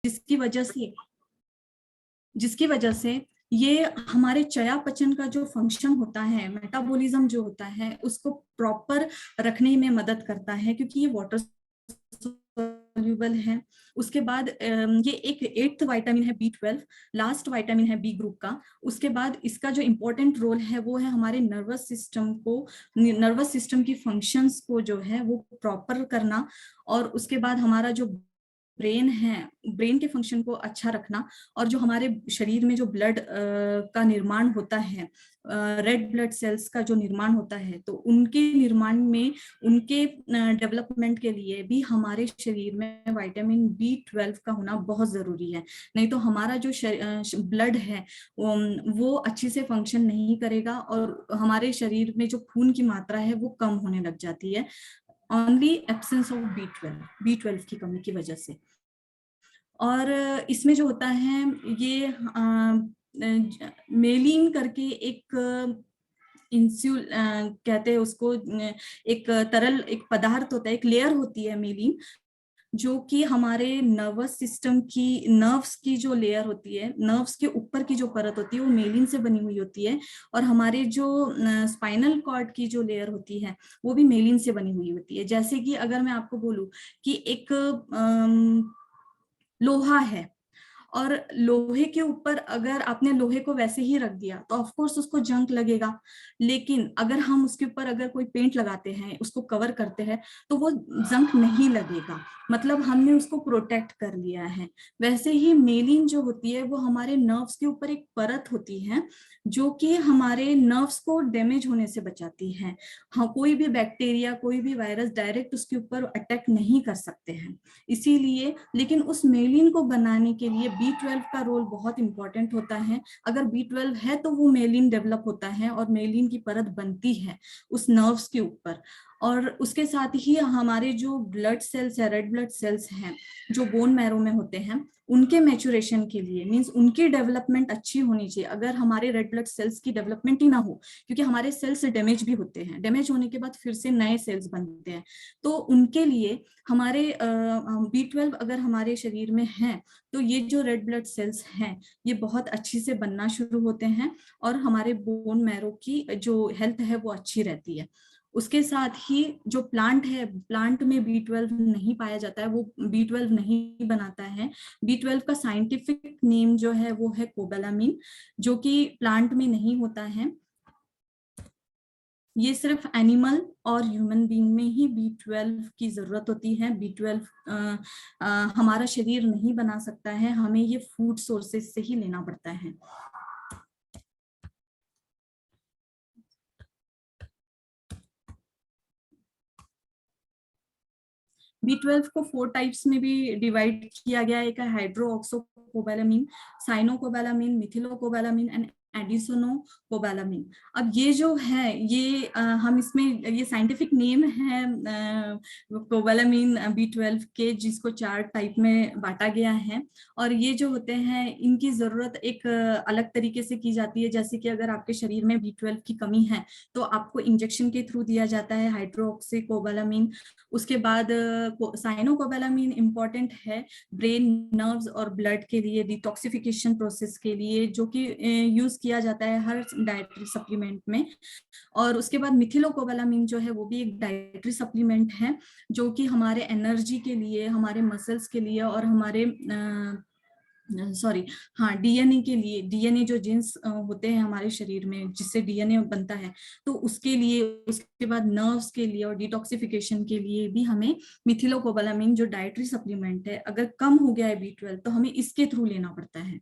जिसकी वजह से ये हमारे चयापचय का जो फंक्शन होता है, मेटाबॉलिज्म जो होता है, उसको प्रॉपर रखने में मदद करता है, क्योंकि ये वाटर सॉल्युबल है। उसके बाद ये एक 8th विटामिन है B12, लास्ट विटामिन है बी ग्रुप का। उसके बाद इसका जो इम्पोर्टेंट रोल है वो है हमारे नर्वस सिस्टम की फंक्शंस को जो है वो प्रॉपर करना, और उसके बाद हमारा जो ब्रेन है, ब्रेन के फंक्शन को अच्छा रखना, और जो हमारे शरीर में जो ब्लड का निर्माण होता है, रेड ब्लड सेल्स का जो निर्माण होता है, तो उनके निर्माण में, उनके डेवलपमेंट के लिए भी हमारे शरीर में विटामिन B12 का होना बहुत जरूरी है। नहीं तो हमारा जो ब्लड है वो अच्छे से फंक्शन नहीं करेगा, और हमारे शरीर में जो खून की मात्रा है वो कम होने लग जाती है, ओनली एब्सेंस ऑफ B12 की कमी की वजह से। और इसमें जो होता है ये मेलिन करके एक इंस्यूल कहते हैं उसको, एक तरल, एक पदार्थ होता है, एक लेयर होती है मेलिन, जो कि हमारे नर्व्स की जो लेयर होती है, नर्व्स के ऊपर की जो परत होती है वो मेलिन से बनी हुई होती है, और हमारे जो स्पाइनल कॉर्ड की जो लेयर होती है वो भी मेलिन से बनी हुई होती है। जैसे कि अगर मैं आपको बोलूं कि एक लोहा है, और लोहे के ऊपर अगर आपने लोहे को वैसे ही रख दिया तो ऑफ कोर्स उसको जंग लगेगा, लेकिन अगर हम उसके ऊपर अगर कोई पेंट लगाते हैं, उसको कवर करते हैं, तो वो जंग नहीं लगेगा, मतलब हमने उसको प्रोटेक्ट कर लिया है। वैसे ही मेलिन जो होती है वो हमारे नर्व्स के ऊपर एक परत होती है, जो कि हमारे नर्व्स को डैमेज होने से बचाती है। हाँ, कोई भी बैक्टीरिया, कोई भी वायरस डायरेक्ट उसके ऊपर अटैक नहीं कर सकते हैं, इसीलिए। लेकिन उस मेलिन को बनाने के लिए B12 का रोल बहुत इंपॉर्टेंट होता है। अगर B12 है तो वो मेलिन डेवलप होता है, और मेलिन की परत बनती है उस नर्व्स के ऊपर। और उसके साथ ही हमारे जो ब्लड सेल्स है, रेड ब्लड सेल्स हैं, जो बोन मैरो में होते हैं, उनके मैचुरेशन के लिए, मींस उनकी डेवलपमेंट अच्छी होनी चाहिए। अगर हमारे रेड ब्लड सेल्स की डेवलपमेंट ही ना हो, क्योंकि हमारे सेल्स डैमेज भी होते हैं, डैमेज होने के बाद फिर से नए सेल्स बनते हैं, तो उनके लिए हमारे B12 अगर हमारे शरीर में है, तो ये जो रेड ब्लड सेल्स हैं ये बहुत अच्छी से बनना शुरू होते हैं, और हमारे बोन मैरो की जो हेल्थ है वो अच्छी रहती है। उसके साथ ही जो प्लांट है, प्लांट में B12 नहीं पाया जाता है, वो B12 नहीं बनाता है। B12 का साइंटिफिक नेम जो है वो है कोबालामिन, जो कि प्लांट में नहीं होता है। ये सिर्फ एनिमल और ह्यूमन बीइंग में ही B12 की जरूरत होती है। B12 हमारा शरीर नहीं बना सकता है, हमें ये फूड सोर्सेज से ही लेना पड़ता है। B12 को 4 टाइप्स में भी डिवाइड किया गया है। एक है हाइड्रोक्सोकोबालामिन, साइनोकोबालामिन, मिथिलोकोबालामिन एंड एडिसोनोकोबालामिन। अब ये जो है ये हम इसमें ये साइंटिफिक नेम है कोबालामिन B12 के, जिसको 4 टाइप में बांटा गया है। और ये जो होते हैं इनकी जरूरत एक अलग तरीके से की जाती है। जैसे कि अगर आपके शरीर में B12 की कमी है तो आपको इंजेक्शन के थ्रू दिया जाता है हाइड्रोक्सीकोबालामिन। उसके बाद साइनोकोबालामिन इम्पॉर्टेंट है ब्रेन, नर्व्स और ब्लड के लिए, डिटॉक्सिफिकेशन प्रोसेस के लिए, जो कि यूज किया जाता है हर डाइटरी सप्लीमेंट में। और उसके बाद मिथिलोकोबालामिन जो है वो भी एक डाइटरी सप्लीमेंट है, जो कि हमारे एनर्जी के लिए, हमारे मसल्स के लिए, और हमारे हाँ, डीएनए के लिए, डीएनए जो जीन्स होते हैं हमारे शरीर में जिससे डीएनए बनता है, तो उसके लिए, उसके बाद नर्व्स के लिए और डिटॉक्सिफिकेशन के लिए भी हमें मिथिलोकोबालामिन जो डाइटरी सप्लीमेंट है, अगर कम हो गया है B12 तो हमें इसके थ्रू लेना पड़ता है,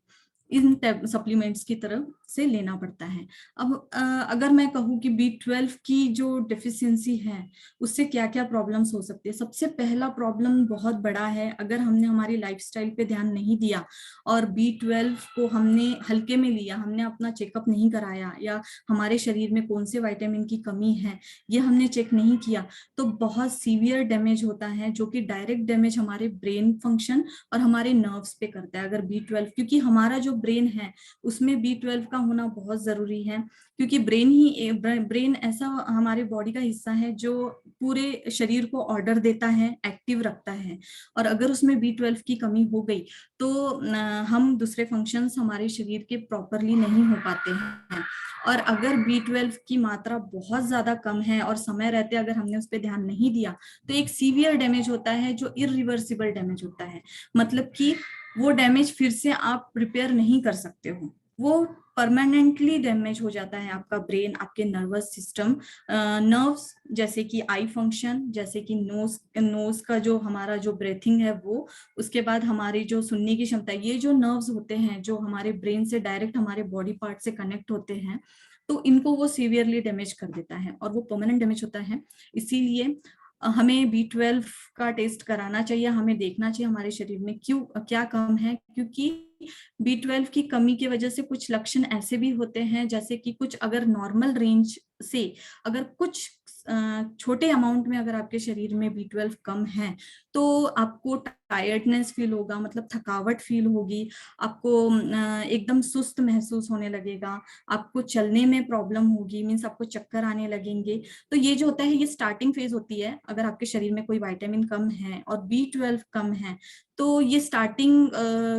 इन सप्लीमेंट्स की तरफ से लेना पड़ता है। अब अगर मैं कहूँ कि B12 की जो डेफिशिएंसी है उससे क्या क्या प्रॉब्लम्स हो सकती है। सबसे पहला प्रॉब्लम बहुत बड़ा है, अगर हमने हमारी लाइफस्टाइल पे ध्यान नहीं दिया और B12 को हमने हल्के में लिया, हमने अपना चेकअप नहीं कराया, या हमारे शरीर में कौन से विटामिन की कमी है ये हमने चेक नहीं किया, तो बहुत सीवियर डैमेज होता है, जो कि डायरेक्ट डैमेज हमारे ब्रेन फंक्शन और हमारे नर्व्स पे करता है अगर B12, क्योंकि हमारा जो ब्रेन है उसमें B12 का होना बहुत जरूरी है, क्योंकि ब्रेन ऐसा हमारे बॉडी का हिस्सा है जो पूरे शरीर को ऑर्डर देता है, एक्टिव रखता है। और अगर उसमें B12 की कमी हो गई तो हम दूसरे फंक्शंस हमारे शरीर के प्रॉपरली नहीं हो पाते हैं। और अगर B12 की मात्रा बहुत ज्यादा कम है और समय रहते अगर हमने उस पर ध्यान नहीं दिया तो एक सीवियर डैमेज होता है जो इरिवर्सिबल डैमेज होता है। मतलब कि वो डैमेज फिर से आप रिपेयर नहीं कर सकते हो, वो परमानेंटली डैमेज हो जाता है आपका ब्रेन, आपके नर्वस सिस्टम, नर्व्स, जैसे कि आई फंक्शन, जैसे कि नोज का जो हमारा जो ब्रेथिंग है वो, उसके बाद हमारी जो सुनने की क्षमता, ये जो नर्व्स होते हैं जो हमारे ब्रेन से डायरेक्ट हमारे बॉडी पार्ट से कनेक्ट होते हैं, तो इनको वो सीवियरली डैमेज कर देता है और वो परमानेंट डैमेज होता है। इसीलिए हमें B12 का टेस्ट कराना चाहिए, हमें देखना चाहिए हमारे शरीर में क्यों क्या कम है, क्योंकि B12 की कमी की वजह से कुछ लक्षण ऐसे भी होते हैं, जैसे कि कुछ अगर नॉर्मल रेंज से अगर कुछ छोटे अमाउंट में अगर आपके शरीर में B12 कम है तो आपको टायर्डनेस फील होगा, मतलब थकावट फील होगी, आपको एकदम सुस्त महसूस होने लगेगा, आपको चलने में प्रॉब्लम होगी, मीन्स आपको चक्कर आने लगेंगे। तो ये जो होता है ये स्टार्टिंग फेज होती है अगर आपके शरीर में कोई विटामिन कम है और B12 कम है, तो ये स्टार्टिंग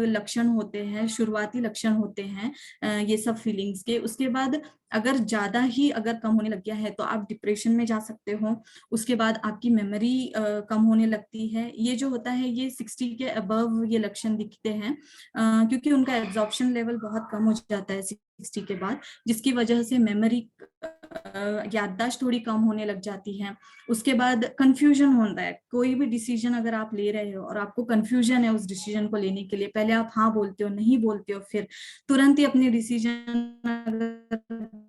लक्षण होते हैं, शुरुआती लक्षण होते हैं ये सब फीलिंग्स के। उसके बाद अगर ज्यादा ही अगर कम होने लग गया है तो आप डिप्रेशन में जा सकते हो। उसके बाद आपकी मेमोरी कम होने लगती है। ये जो होता है ये 60 के अबव ये लक्षण दिखते हैं, क्योंकि उनका एब्जॉर्प्शन लेवल बहुत कम हो जाता है 60 के बाद, जिसकी वजह से मेमोरी याददाश्त थोड़ी कम होने लग जाती है। उसके बाद कंफ्यूजन होता है, कोई भी डिसीजन अगर आप ले रहे हो और आपको कंफ्यूजन है उस डिसीजन को लेने के लिए, पहले आप हाँ बोलते हो, नहीं बोलते हो, फिर तुरंत ही अपने डिसीजन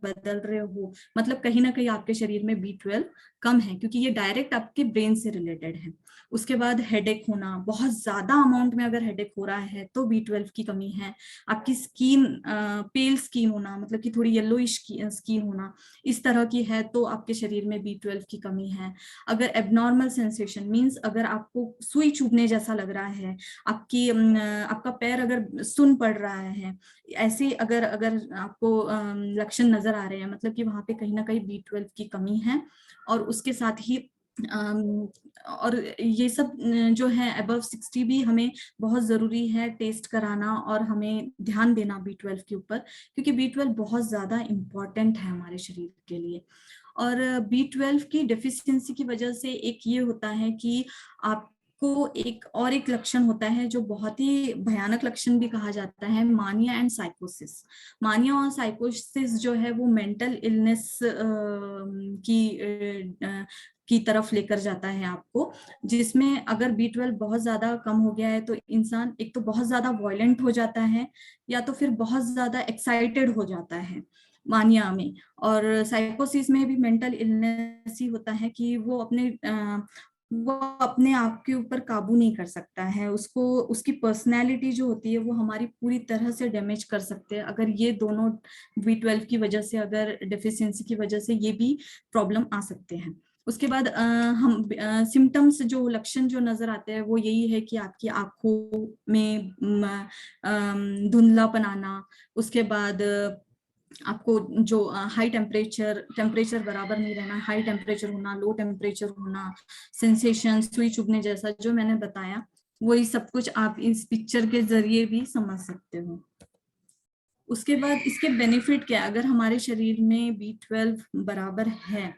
बदल रहे हो, मतलब कहीं ना कहीं आपके शरीर में B12 कम है, क्योंकि ये डायरेक्ट आपके ब्रेन से रिलेटेड है। उसके बाद हेडेक होना, बहुत ज्यादा अमाउंट में अगर हेडेक हो रहा है तो B12 की कमी है। आपकी स्किन पेल स्किन होना, मतलब कि थोड़ी येलोइश स्किन होना, इस तरह की है तो आपके शरीर में B12 की कमी है। अगर एबनॉर्मल सेंसेशन मींस अगर आपको सुई चुभने जैसा लग रहा है, आपका पैर अगर सुन पड़ रहा है, ऐसे अगर अगर आपको लक्षण नजर आ रहे हैं, मतलब कि वहां पे कहीं ना कहीं B12 की कमी है। और उसके साथ ही और ये सब जो है अबव 60 भी हमें बहुत जरूरी है टेस्ट कराना और हमें ध्यान देना B12 के ऊपर, क्योंकि B12 बहुत ज्यादा इम्पोर्टेंट है हमारे शरीर के लिए। और B12 की डेफिशिएंसी की वजह से एक ये होता है कि आपको एक लक्षण होता है जो बहुत ही भयानक लक्षण भी कहा जाता है, मानिया एंड साइकोसिस। मानिया और साइकोसिस जो है वो मेंटल इलनेस की तरफ लेकर जाता है आपको, जिसमें अगर B12 बहुत ज्यादा कम हो गया है तो इंसान एक तो बहुत ज्यादा वॉयलेंट हो जाता है, या तो फिर बहुत ज्यादा एक्साइटेड हो जाता है मानिया में। और साइकोसिस में भी मेंटल इलनेस ही होता है कि वो अपने आप के ऊपर काबू नहीं कर सकता है, उसको उसकी पर्सनैलिटी जो होती है वो हमारी पूरी तरह से डैमेज कर सकते हैं अगर ये दोनों B12 की वजह से, अगर डेफिशिएंसी की वजह से ये भी प्रॉब्लम आ सकते हैं। उसके बाद हम सिम्टम्स जो लक्षण जो नजर आते हैं वो यही है कि आपकी आंखों में धुंधलापन आना, उसके बाद आपको जो हाई टेम्परेचर बराबर नहीं रहना, हाई टेम्परेचर होना, लो टेम्परेचर होना, सेंसेशन सुई चुभने जैसा जो मैंने बताया, वही सब कुछ आप इस पिक्चर के जरिए भी समझ सकते हो। उसके बाद इसके बेनिफिट क्या, अगर हमारे शरीर में B12 बराबर है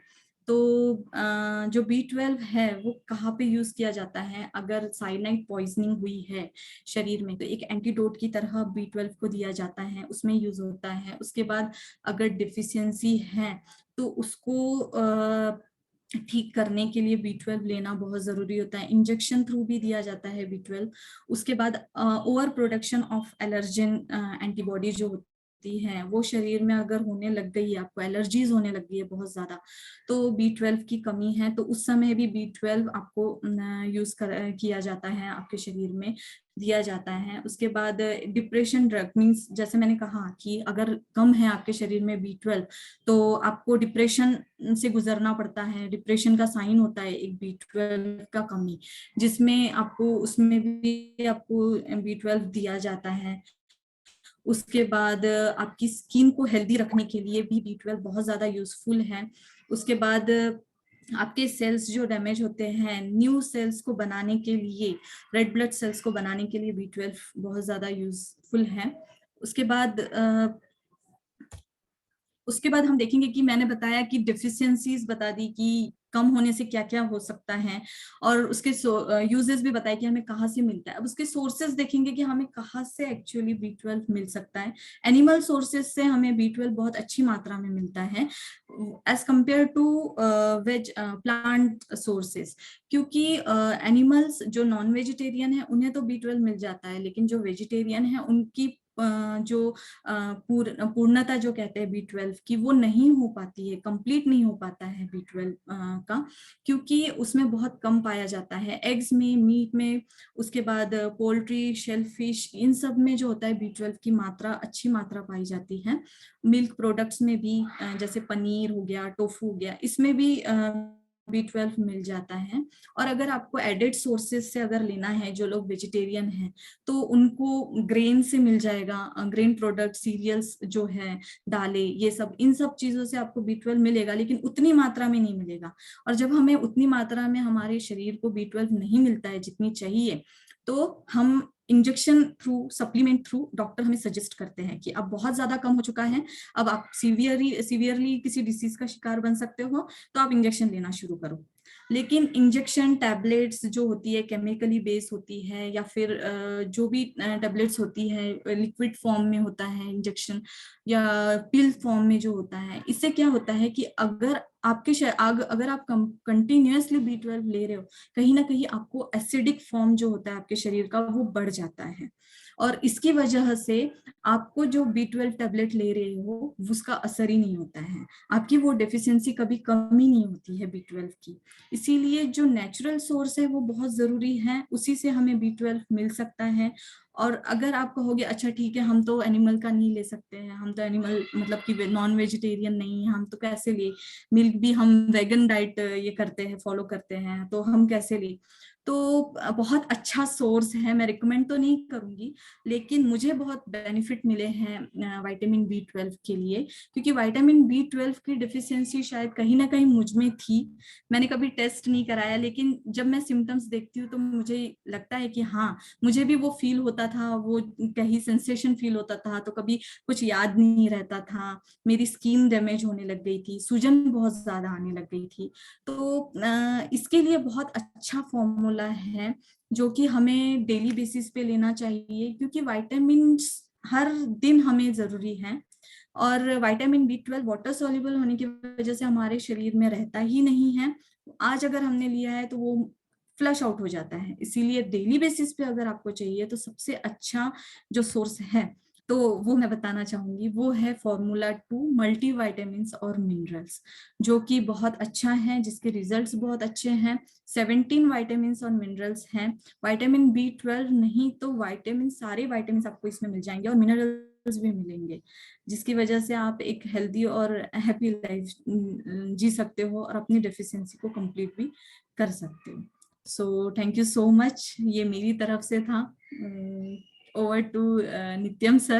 तो जो B12 है वो कहाँ पे यूज किया जाता है, अगर साइनाइड पॉइजनिंग हुई है शरीर में तो एक एंटीडोट की तरह B12 को दिया जाता है, उसमें यूज होता है। उसके बाद अगर डिफिशियंसी है तो उसको ठीक करने के लिए B12 लेना बहुत जरूरी होता है, इंजेक्शन थ्रू भी दिया जाता है B12। उसके बाद over production of allergen antibody जो होती है वो शरीर में अगर होने लग गई है, आपको एलर्जीज होने लग गई है बहुत ज्यादा, तो B12 की कमी है तो उस समय भी B12 आपको यूज किया जाता है, आपके शरीर में दिया जाता है। उसके बाद डिप्रेशन ड्रग मींस जैसे मैंने कहा कि अगर कम है आपके शरीर में B12 तो आपको डिप्रेशन से गुजरना पड़ता है, डिप्रेशन का साइन होता है एक B12 का कमी, जिसमें आपको उसमें भी आपको B12 दिया जाता है। उसके बाद आपकी स्किन को हेल्दी रखने के लिए भी B12 बहुत ज्यादा यूजफुल है। उसके बाद आपके सेल्स जो डैमेज होते हैं, न्यू सेल्स को बनाने के लिए, रेड ब्लड सेल्स को बनाने के लिए B12 बहुत ज्यादा यूजफुल है। उसके बाद हम देखेंगे कि मैंने बताया कि डेफिशिएंसीज बता दी कि कम होने से क्या क्या हो सकता है, और उसके यूजेस भी बताए कि हमें कहाँ से मिलता है। अब उसके सोर्सेज देखेंगे कि हमें कहाँ से एक्चुअली B12 मिल सकता है। एनिमल सोर्सेज से हमें B12 बहुत अच्छी मात्रा में मिलता है as compare to veg plant sources, क्योंकि एनिमल्स जो नॉन वेजिटेरियन है उन्हें तो B12 मिल जाता है, लेकिन जो वेजिटेरियन है उनकी जो पूर्णता जो कहते हैं B12 की, वो नहीं हो पाती है, कंप्लीट नहीं हो पाता है B12 का, क्योंकि उसमें बहुत कम पाया जाता है। एग्स में, मीट में, उसके बाद पोल्ट्री, शेलफिश, इन सब में जो होता है B12 की मात्रा, अच्छी मात्रा पाई जाती है। मिल्क प्रोडक्ट्स में भी जैसे पनीर हो गया, टोफू हो गया, इसमें भी B12 मिल जाता है। और अगर आपको एडेड सोर्सेज से अगर लेना है, जो लोग वेजिटेरियन हैं तो उनको ग्रेन से मिल जाएगा, ग्रेन प्रोडक्ट, सीरियल्स जो है, दालें, ये सब, इन सब चीजों से आपको B12 मिलेगा, लेकिन उतनी मात्रा में नहीं मिलेगा। और जब हमें उतनी मात्रा में हमारे शरीर को B12 नहीं मिलता है जितनी चाहिए, तो हम injection through, supplement through, doctor हमें सजेस्ट करते हैं कि अब बहुत ज्यादा कम हो चुका है, अब आप सीवियरली किसी डिसीज का शिकार बन सकते हो, तो आप इंजेक्शन लेना शुरू करो। लेकिन इंजेक्शन टैबलेट्स जो होती है, केमिकली बेस होती है, या फिर जो भी टैबलेट्स होती है, लिक्विड फॉर्म में होता है इंजेक्शन, या पिल फॉर्म में जो होता है, इससे क्या होता है कि अगर अगर आप कंटिन्यूअसली B12 ले रहे हो, कहीं ना कहीं आपको एसिडिक फॉर्म जो होता है आपके शरीर का, वो बढ़ जाता है, और इसकी वजह से आपको जो B12 टैबलेट ले रहे हो उसका असर ही नहीं होता है, आपकी वो डेफिशिएंसी कभी कम ही नहीं होती है B12 की। इसीलिए जो नेचुरल सोर्स है वो बहुत जरूरी है, उसी से हमें B12 मिल सकता है। और अगर आप कहोगे अच्छा ठीक है, हम तो एनिमल का नहीं ले सकते हैं, हम तो एनिमल मतलब कि नॉन वेजिटेरियन नहीं है, हम तो कैसे ले, मिल्क भी हम वेगन डाइट ये करते हैं, फॉलो करते हैं, तो हम कैसे ले। तो बहुत अच्छा सोर्स है, मैं रिकमेंड तो नहीं करूंगी, लेकिन मुझे बहुत बेनिफिट मिले हैं विटामिन B12 के लिए, क्योंकि विटामिन B12 की डिफिशियंसी शायद कहीं ना कहीं मुझ में थी। मैंने कभी टेस्ट नहीं कराया, लेकिन जब मैं सिम्टम्स देखती हूँ तो मुझे लगता है कि हाँ, मुझे भी वो फील होता था, वो कहीं सेंसेशन फील होता था, तो कभी कुछ याद नहीं रहता था, मेरी स्किन डैमेज होने लग गई थी, सूजन बहुत ज्यादा आने लग गई थी। तो इसके लिए बहुत अच्छा फॉर्मूला है जो कि हमें डेली बेसिस पे लेना चाहिए, क्योंकि विटामिन हर दिन हमें जरूरी है। और विटामिन B12 वाटर सॉल्युबल होने की वजह से हमारे शरीर में रहता ही नहीं है, आज अगर हमने लिया है तो वो फ्लश आउट हो जाता है। इसीलिए डेली बेसिस पे अगर आपको चाहिए तो सबसे अच्छा जो सोर्स है, तो वो मैं बताना चाहूंगी, वो है Formula 2 मल्टी वाइटामिन और मिनरल्स, जो कि बहुत अच्छा है, जिसके रिजल्ट्स बहुत अच्छे हैं। 17 वाइटामिन और मिनरल्स हैं। विटामिन B12 नहीं तो विटामिन, सारे विटामिन आपको इसमें मिल जाएंगे, और मिनरल्स भी मिलेंगे, जिसकी वजह से आप एक हेल्दी और हैप्पी लाइफ जी सकते हो, और अपनी डेफिशिएंसी को कंप्लीट भी कर सकते हो। So thank you so much, ये मेरी तरफ से था। ओवर टू नित्यम सर।